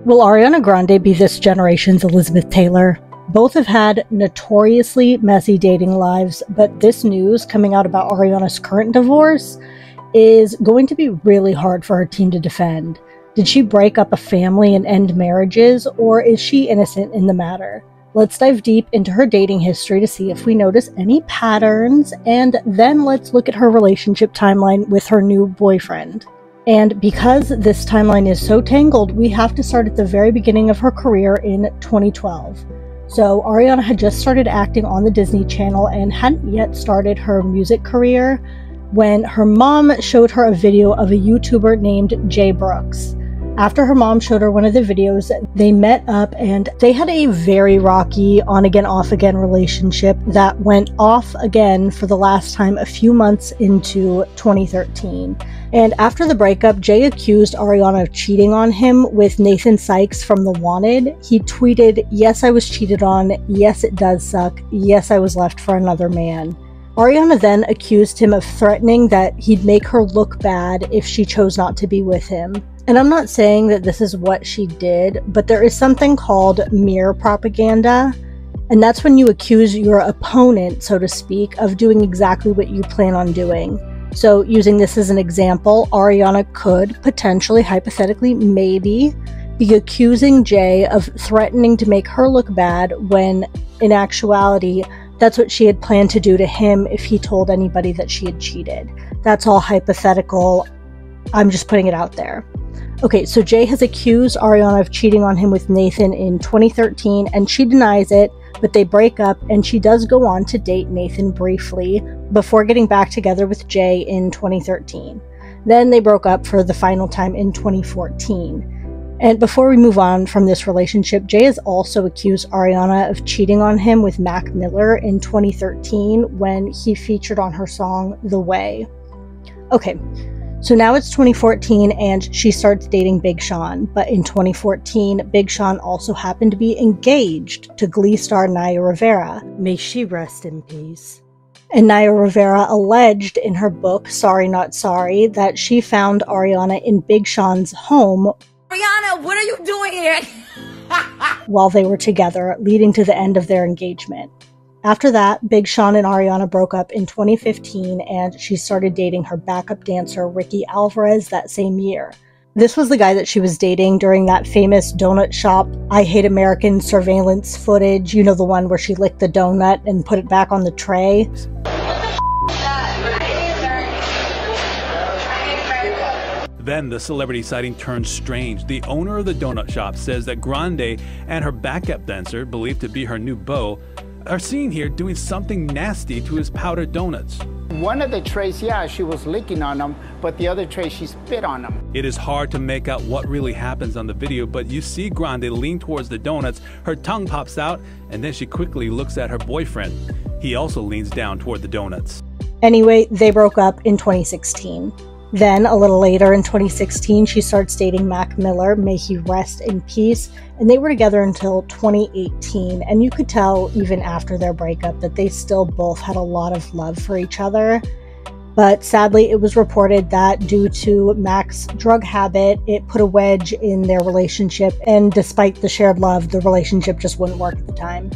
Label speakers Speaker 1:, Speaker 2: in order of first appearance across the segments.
Speaker 1: Will Ariana Grande be this generation's Elizabeth Taylor? Both have had notoriously messy dating lives, but this news coming out about Ariana's current divorce is going to be really hard for her team to defend. Did she break up a family and end marriages, or is she innocent in the matter? Let's dive deep into her dating history to see if we notice any patterns, and then let's look at her relationship timeline with her new boyfriend. And because this timeline is so tangled, we have to start at the very beginning of her career in 2012. So Ariana had just started acting on the Disney Channel and hadn't yet started her music career when her mom showed her a video of a YouTuber named Jay Brooks. After her mom showed her one of the videos, they met up and they had a very rocky on-again, off-again relationship that went off again for the last time a few months into 2013. And after the breakup, Jay accused Ariana of cheating on him with Nathan Sykes from The Wanted. He tweeted, "Yes, I was cheated on. Yes, it does suck. Yes, I was left for another man." Ariana then accused him of threatening that he'd make her look bad if she chose not to be with him. And I'm not saying that this is what she did, but there is something called mirror propaganda, and that's when you accuse your opponent, so to speak, of doing exactly what you plan on doing. So using this as an example, Ariana could potentially, hypothetically, maybe be accusing Jay of threatening to make her look bad when, in actuality, that's what she had planned to do to him if he told anybody that she had cheated. That's all hypothetical. I'm just putting it out there. Okay, so Jay has accused Ariana of cheating on him with Nathan in 2013, and she denies it, but they break up, and she does go on to date Nathan briefly before getting back together with Jay in 2013. Then they broke up for the final time in 2014. And before we move on from this relationship, Jay has also accused Ariana of cheating on him with Mac Miller in 2013 when he featured on her song The Way. Okay. So now it's 2014 and she starts dating Big Sean, but in 2014, Big Sean also happened to be engaged to Glee star Naya Rivera. May she rest in peace. And Naya Rivera alleged in her book, Sorry Not Sorry, that she found Ariana in Big Sean's home.
Speaker 2: Ariana, what are you doing here?
Speaker 1: While they were together, leading to the end of their engagement. After that, Big Sean and Ariana broke up in 2015, and she started dating her backup dancer, Ricky Alvarez, that same year. This was the guy that she was dating during that famous donut shop, I Hate American surveillance footage. You know, the one where she licked the donut and put it back on the tray.
Speaker 3: Then the celebrity sighting turns strange. The owner of the donut shop says that Grande and her backup dancer, believed to be her new beau, are seen here doing something nasty to his powdered donuts.
Speaker 4: One of the trays, yeah, she was licking on them, but the other tray, she spit on them.
Speaker 3: It is hard to make out what really happens on the video, but you see Grande lean towards the donuts, her tongue pops out, and then she quickly looks at her boyfriend. He also leans down toward the donuts.
Speaker 1: Anyway, they broke up in 2016. Then, a little later in 2016, she starts dating Mac Miller, may he rest in peace, and they were together until 2018, and you could tell even after their breakup that they still both had a lot of love for each other. But sadly, it was reported that due to Mac's drug habit, it put a wedge in their relationship, and despite the shared love, the relationship just wouldn't work at the time.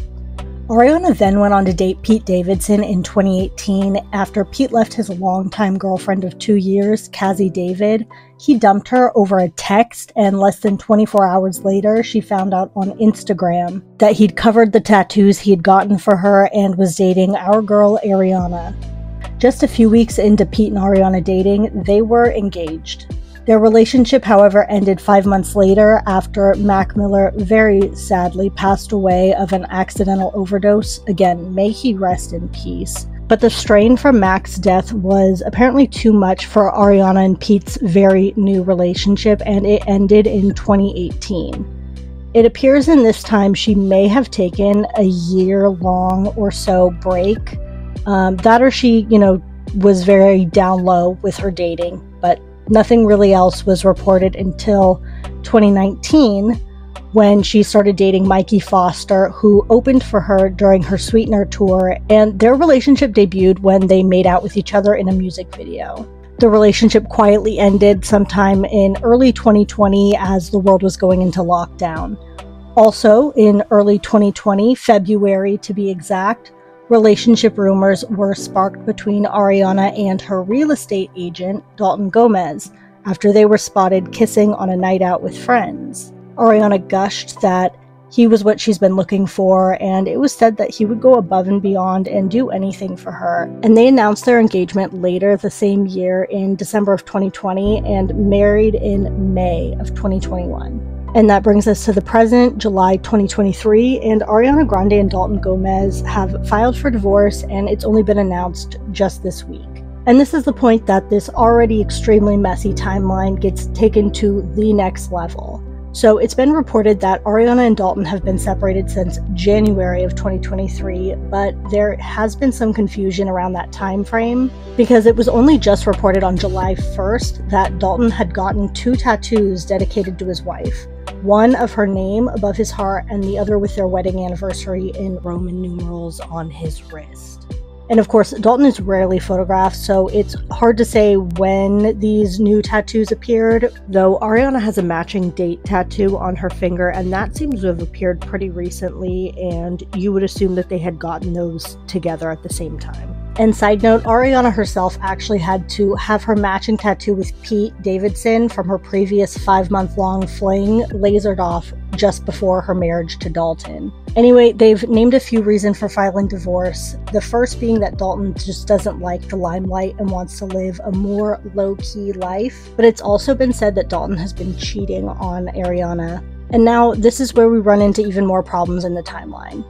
Speaker 1: Ariana then went on to date Pete Davidson in 2018 after Pete left his longtime girlfriend of 2 years, Cassie David. He dumped her over a text, and less than 24 hours later, she found out on Instagram that he'd covered the tattoos he had gotten for her and was dating our girl Ariana. Just a few weeks into Pete and Ariana dating, they were engaged. Their relationship, however, ended 5 months later after Mac Miller very sadly passed away of an accidental overdose. Again, may he rest in peace. But the strain from Mac's death was apparently too much for Ariana and Pete's very new relationship, and it ended in 2018. It appears in this time she may have taken a year-long or so break. That or she, was very down low with her dating, but nothing really else was reported until 2019 when she started dating Mikey Foster, who opened for her during her Sweetener tour, and their relationship debuted when they made out with each other in a music video. The relationship quietly ended sometime in early 2020 as the world was going into lockdown. Also, in early 2020, February to be exact, relationship rumors were sparked between Ariana and her real estate agent, Dalton Gomez, after they were spotted kissing on a night out with friends. Ariana gushed that he was what she's been looking for, and it was said that he would go above and beyond and do anything for her. And they announced their engagement later the same year in December of 2020 and married in May of 2021. And that brings us to the present, July 2023, and Ariana Grande and Dalton Gomez have filed for divorce, and it's only been announced just this week. And this is the point that this already extremely messy timeline gets taken to the next level. So it's been reported that Ariana and Dalton have been separated since January of 2023, but there has been some confusion around that time frame because it was only just reported on July 1st that Dalton had gotten 2 tattoos dedicated to his wife. One of her name above his heart and the other with their wedding anniversary in Roman numerals on his wrist. And of course, Dalton is rarely photographed, so it's hard to say when these new tattoos appeared, though Ariana has a matching date tattoo on her finger, and that seems to have appeared pretty recently, and you would assume that they had gotten those together at the same time. And side note, Ariana herself actually had to have her matching tattoo with Pete Davidson from her previous 5-month-long fling lasered off just before her marriage to Dalton. Anyway, they've named a few reasons for filing divorce, the first being that Dalton just doesn't like the limelight and wants to live a more low-key life, but it's also been said that Dalton has been cheating on Ariana. And now this is where we run into even more problems in the timeline.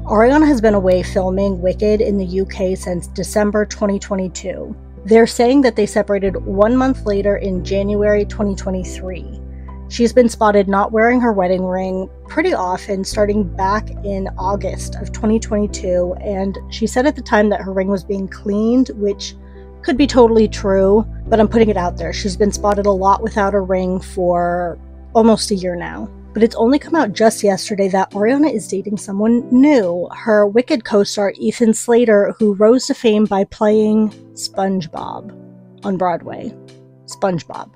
Speaker 1: Ariana has been away filming Wicked in the UK since December 2022. They're saying that they separated 1 month later in January 2023. She's been spotted not wearing her wedding ring pretty often, starting back in August of 2022, and she said at the time that her ring was being cleaned, which could be totally true, but I'm putting it out there. She's been spotted a lot without a ring for almost a year now. But it's only come out just yesterday that Ariana is dating someone new, her Wicked co-star Ethan Slater, who rose to fame by playing SpongeBob on Broadway. SpongeBob.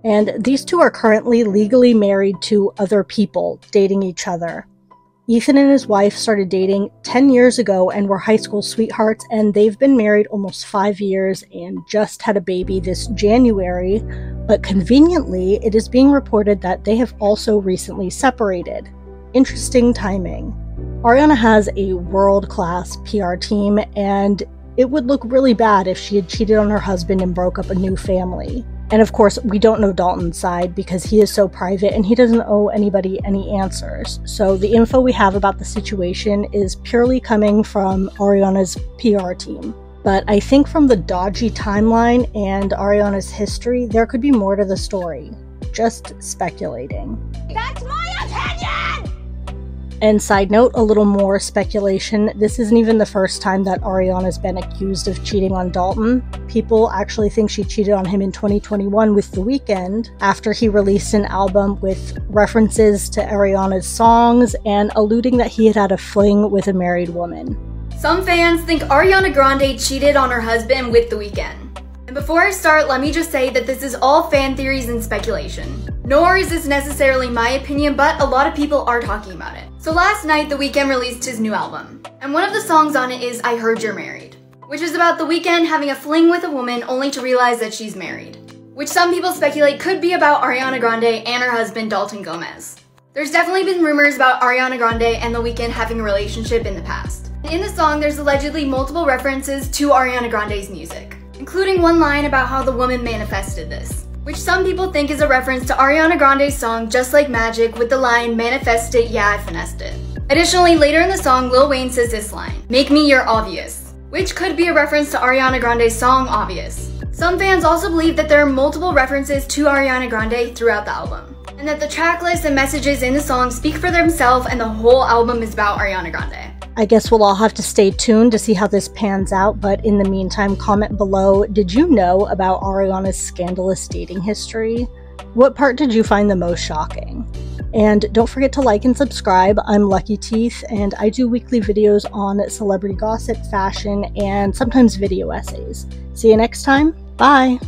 Speaker 1: And these two are currently legally married to other people, dating each other. Ethan and his wife started dating 10 years ago and were high school sweethearts, and they've been married almost 5 years and just had a baby this January, but conveniently, it is being reported that they have also recently separated. Interesting timing. Ariana has a world-class PR team, and it would look really bad if she had cheated on her husband and broke up a new family. And of course, we don't know Dalton's side because he is so private and he doesn't owe anybody any answers. So the info we have about the situation is purely coming from Ariana's PR team. But I think from the dodgy timeline and Ariana's history, there could be more to the story. Just speculating.
Speaker 2: That's my opinion!
Speaker 1: And side note, a little more speculation, this isn't even the first time that Ariana's been accused of cheating on Dalton. People actually think she cheated on him in 2021 with The Weeknd, after he released an album with references to Ariana's songs and alluding that he had had a fling with a married woman.
Speaker 5: Some fans think Ariana Grande cheated on her husband with The Weeknd. And before I start, let me just say that this is all fan theories and speculation. Nor is this necessarily my opinion, but a lot of people are talking about it. So last night, The Weeknd released his new album. And one of the songs on it is I Heard You're Married, which is about The Weeknd having a fling with a woman only to realize that she's married, which some people speculate could be about Ariana Grande and her husband Dalton Gomez. There's definitely been rumors about Ariana Grande and The Weeknd having a relationship in the past. In the song, there's allegedly multiple references to Ariana Grande's music, including one line about how the woman manifested this, which some people think is a reference to Ariana Grande's song Just Like Magic with the line, manifest it, yeah, I finessed it. Additionally, later in the song, Lil Wayne says this line, make me your obvious, which could be a reference to Ariana Grande's song Obvious. Some fans also believe that there are multiple references to Ariana Grande throughout the album, and that the track list and messages in the song speak for themselves and the whole album is about Ariana Grande.
Speaker 1: I guess we'll all have to stay tuned to see how this pans out, but in the meantime, comment below, did you know about Ariana's scandalous dating history? What part did you find the most shocking? And don't forget to like and subscribe. I'm Lucky Teeth, and I do weekly videos on celebrity gossip, fashion, and sometimes video essays. See you next time. Bye!